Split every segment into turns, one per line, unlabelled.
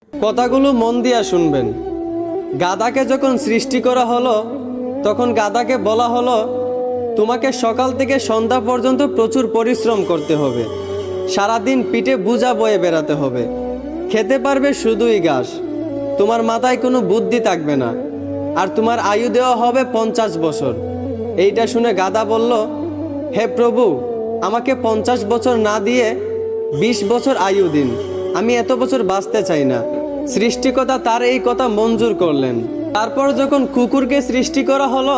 কথাগুলো মন দিয়া শুনবেন। গাধাকে যখন সৃষ্টি করা হলো তখন গাধাকে বলা হলো, তোমাকে সকাল থেকে সন্ধ্যা পর্যন্ত প্রচুর পরিশ্রম করতে হবে, সারাদিন পিঠে বোঝা বয়ে বেড়াতে হবে, খেতে পারবে শুধুই ঘাস, তোমার মাথায় কোনো বুদ্ধি থাকবে না, আর তোমার আয়ু দেওয়া হবে 50 বছর। এইটা শুনে গাধা বলল, হে প্রভু, আমাকে 50 বছর না দিয়ে 20 বছর আয়ু দিন, আমি এত বছর বাঁচতে চাই না। সৃষ্টিকর্তা তার এই কথা মঞ্জুর করলেন। তারপর যখন কুকুরকে সৃষ্টি করা হলো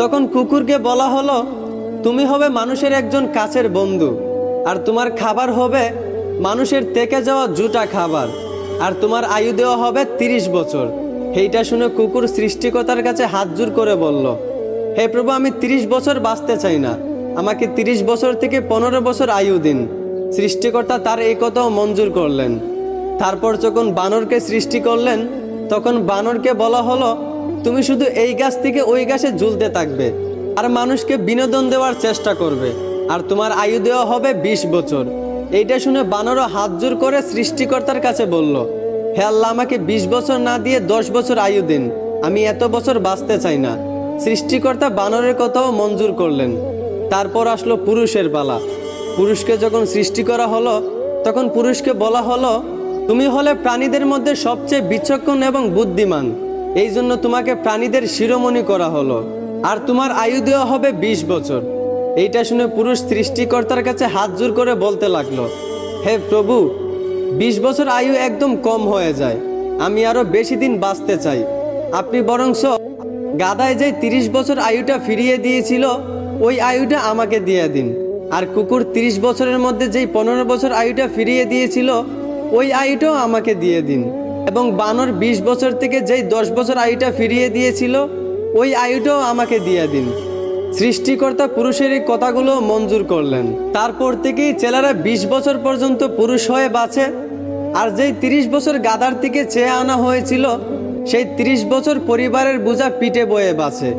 তখন কুকুরকে বলা হলো, তুমি হবে মানুষের একজন কাছের বন্ধু, আর তোমার খাবার হবে মানুষের থেকে যাওয়া জুটা খাবার, আর তোমার আয়ু দেওয়া হবে 30 বছর। এইটা শুনে কুকুর সৃষ্টিকর্তার কাছে হাত জোর করে বলল, হে প্রভু, আমি 30 বছর বাঁচতে চাই না, আমাকে 30 বছর থেকে 15 বছর আয়ু দিন। সৃষ্টিকর্তা তার এই কথাও মঞ্জুর করলেন। তারপর যখন বানরকে সৃষ্টি করলেন তখন বানরকে বলা হলো, তুমি শুধু এই গাছ থেকে ওই গাছে ঝুলতে থাকবে আর মানুষকে বিনোদন দেওয়ার চেষ্টা করবে, আর তোমার আয়ু দেওয়া হবে 20 বছর। এইটা শুনে বানরও হাত জোর করে সৃষ্টিকর্তার কাছে বলল, হে আল্লাহ, আমাকে 20 বছর না দিয়ে 10 বছর আয়ু দিন, আমি এত বছর বাঁচতে চাই না। সৃষ্টিকর্তা বানরের কথাও মঞ্জুর করলেন। তারপর আসলো পুরুষের পালা। পুরুষকে যখন সৃষ্টি করা হলো তখন পুরুষকে বলা হলো, তুমি হলে প্রাণীদের মধ্যে সবচেয়ে বিচক্ষণ এবং বুদ্ধিমান, এই জন্য তোমাকে প্রাণীদের শিরোমণি করা হলো, আর তোমার আয়ু দেওয়া হবে 20 বছর। এইটা শুনে পুরুষ সৃষ্টিকর্তার কাছে হাত জোর করে বলতে লাগলো, হে প্রভু, 20 বছর আয়ু একদম কম হয়ে যায়, আমি আরো বেশি দিন বাঁচতে চাই, আপনি বরংস গাধায় যে 30 বছর আয়ুটা ফিরিয়ে দিয়েছিল ওই আয়ুটা আমাকে দিয়ে দিন, আর কুকুর 30 বছরের মধ্যে যেই 15 বছর আয়ুটা ফিরিয়ে দিয়েছিল ওই আয়ুটাও আমাকে দিয়ে দিন, এবং বানর 20 বছর থেকে যেই 10 বছর আয়ুটা ফিরিয়ে দিয়েছিল ওই আয়ুটাও আমাকে দিয়ে দিন। সৃষ্টিকর্তা পুরুষের এই কথাগুলো মঞ্জুর করলেন। তারপর থেকেই ছেলেরা 20 বছর পর্যন্ত পুরুষ হয়ে বাঁচে, আর যেই 30 বছর গাধার থেকে চেয়ে আনা হয়েছিল সেই 30 বছর পরিবারের বোঝা পিঠে বয়ে বাঁচে,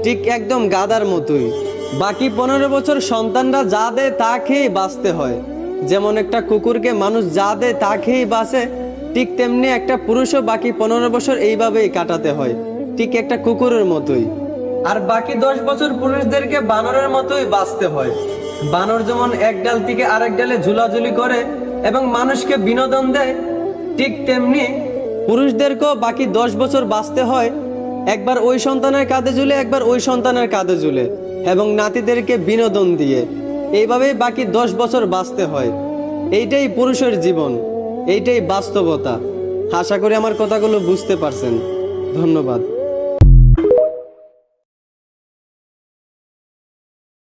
ঠিক একদম গাধার মতোই। বাকি 15 বছর সন্তানরা যা দেয় তা খেয়েই বাঁচতে হয়। যেমন একটা কুকুরকে মানুষ যা দেয় তা খেয়েই বাঁচে, ঠিক তেমনি একটা পুরুষও বাকি 15 বছর এইভাবেই কাটাতে হয়, ঠিক একটা কুকুরের মতোই। আর বাকি 10 বছর পুরুষদেরকে বানরের মতোই বাঁচতে হয়। বানর যেমন এক ডাল থেকে আরেক ডালে ঝুলাঝুলি করে এবং মানুষকে বিনোদন দেয়, ঠিক তেমনি পুরুষদেরকেও বাকি 10 বছর বাঁচতে হয়, একবার ওই সন্তানের কাঁধে ঝুলে একবার ওই সন্তানের কাঁধে ঝুলে, এবং নাতিদেরকে বিনোদন দিয়ে এইভাবেই বাকি 10 বছর বাঁচতে হয়। এইটাই পুরুষের জীবন, এইটাই বাস্তবতা। আশা করি আমার কথাগুলো বুঝতে পারছেন। ধন্যবাদ।